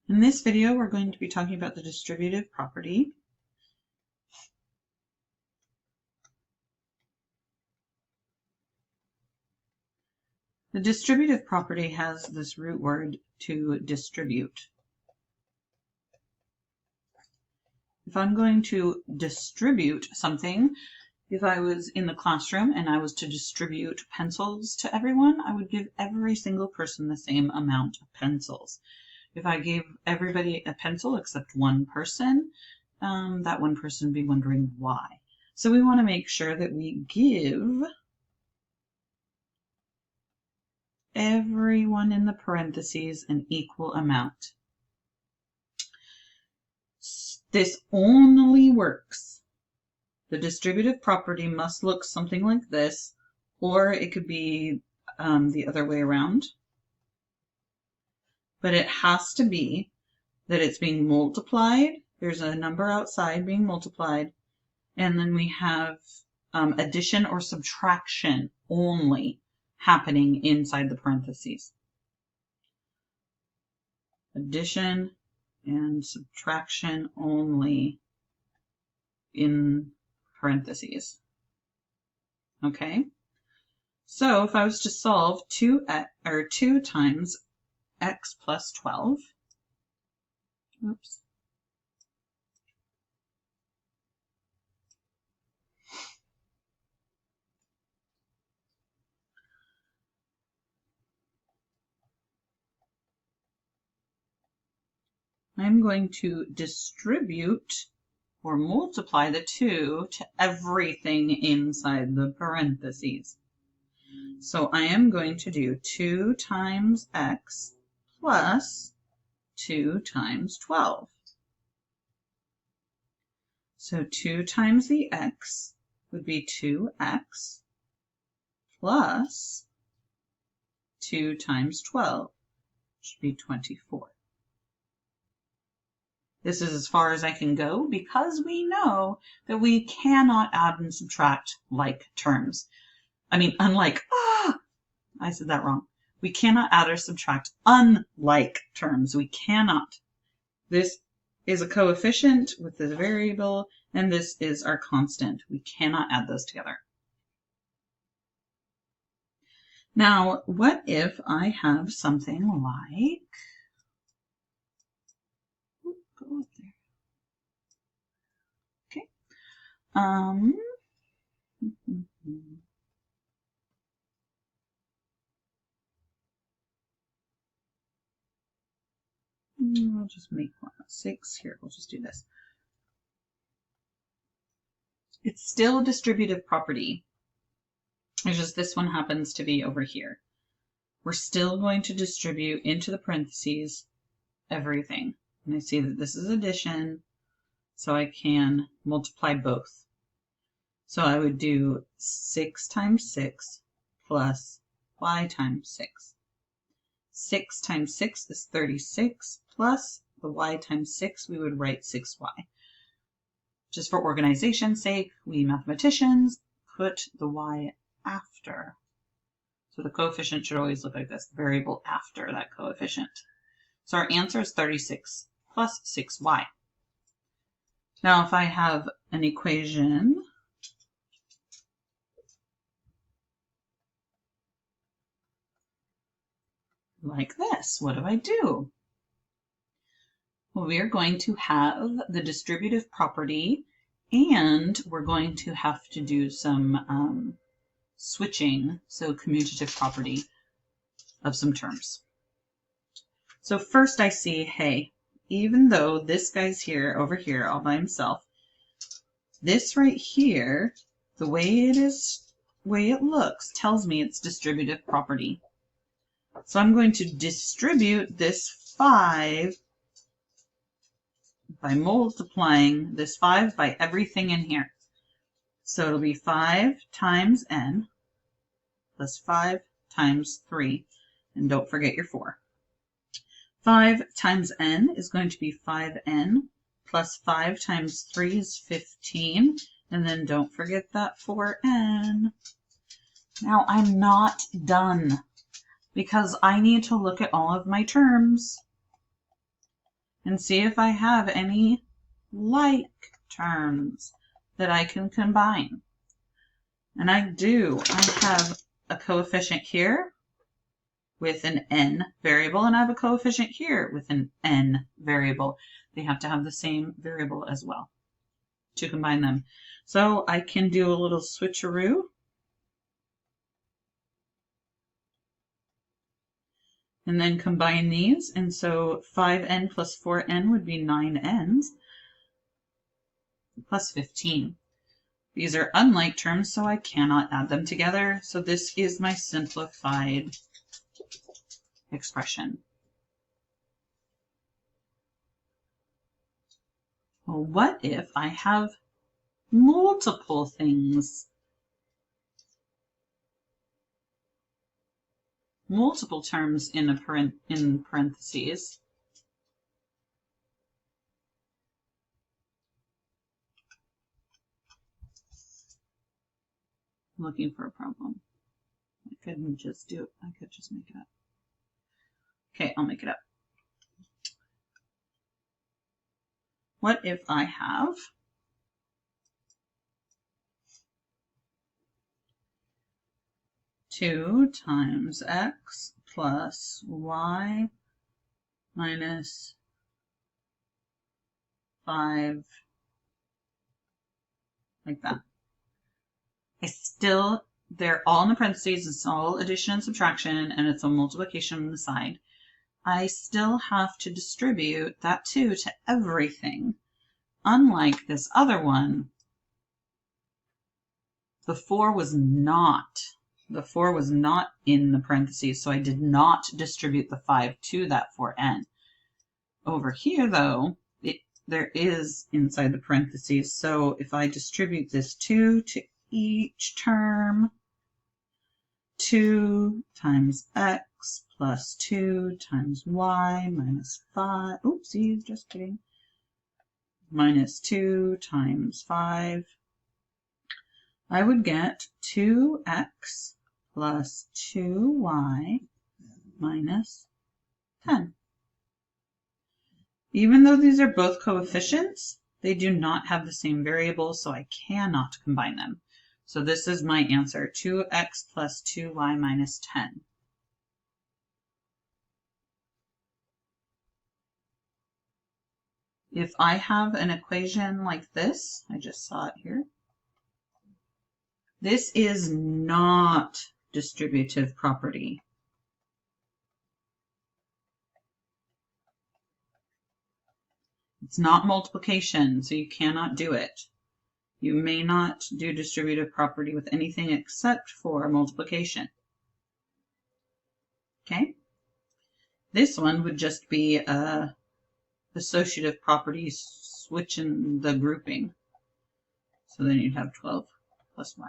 In this video, we're going to be talking about the distributive property. The distributive property has this root word to distribute. If I'm going to distribute something, if I was in the classroom and I was to distribute pencils to everyone, I would give every single person the same amount of pencils. If I gave everybody a pencil except one person, that one person would be wondering why. So we want to make sure that we give everyone in the parentheses an equal amount. This only works. The distributive property must look something like this, or it could be the other way around. But it has to be that it's being multiplied. There's a number outside being multiplied. And then we have addition or subtraction only happening inside the parentheses. Addition and subtraction only in parentheses. Okay? So if I was to solve 2 times x plus 12, oops, I'm going to distribute or multiply the 2 to everything inside the parentheses. So I am going to do 2 times x plus 2 times 12. So 2 times the x would be 2x plus 2 times 12, which should be 24. This is as far as I can go because we know that we cannot add and subtract like terms. I mean, unlike, I said that wrong. We cannot add or subtract unlike terms. We cannot. This is a coefficient with the variable, and this is our constant. We cannot add those together. Now, what if I have something like, go up there. Okay. I'll just make 6 here. We'll just do this. It's still a distributive property. It's just this one happens to be over here. We're still going to distribute into the parentheses everything. And I see that this is addition, so I can multiply both. So I would do 6 times 6 plus y times 6. 6 times 6 is 36 plus the y times 6, we would write 6y. Just for organization's sake, we mathematicians put the y after. So the coefficient should always look like this, the variable after that coefficient. So our answer is 36 plus 6y. Now if I have an equation like this, what do? Well, we are going to have the distributive property, and we're going to have to do some switching, so commutative property of some terms. So first I see, hey, even though this guy's here, over here, all by himself, this right here, the way it looks, tells me it's distributive property. So I'm going to distribute this 5 by multiplying this 5 by everything in here. So it'll be 5 times n plus 5 times 3. And don't forget your 4. 5 times n is going to be 5n plus 5 times 3 is 15. And then don't forget that 4n. Now I'm not done, because I need to look at all of my terms. and see if I have any like terms that I can combine. And I do. I have a coefficient here with an n variable, and I have a coefficient here with an n variable. They have to have the same variable as well to combine them. So I can do a little switcheroo. And then combine these, and so 5n plus 4n would be 9n's plus 15. These are unlike terms, so I cannot add them together. So this is my simplified expression. Well, what if I have multiple things? Multiple terms in parentheses. I'm looking for a problem. I couldn't just do it. I could just make it up. Okay, I'll make it up. What if I have two times x plus y minus 5, like that? They're all in the parentheses, it's all addition and subtraction, and it's a multiplication on the side. I still have to distribute that 2 to everything. Unlike this other one, the 4 was not in the parentheses, so I did not distribute the 5 to that 4n. Over here, though, there is inside the parentheses, so if I distribute this 2 to each term, 2 times x plus 2 times y minus 5, oopsies, just kidding, minus 2 times 5, I would get 2x plus 2y minus 10. Even though these are both coefficients, they do not have the same variable, so I cannot combine them. So this is my answer, 2x plus 2y minus 10. If I have an equation like this, I just saw it here, this is not distributive property. It's not multiplication, so you cannot do it. You may not do distributive property with anything except for multiplication. Okay? This one would just be associative property switching the grouping. So then you'd have 12 plus y.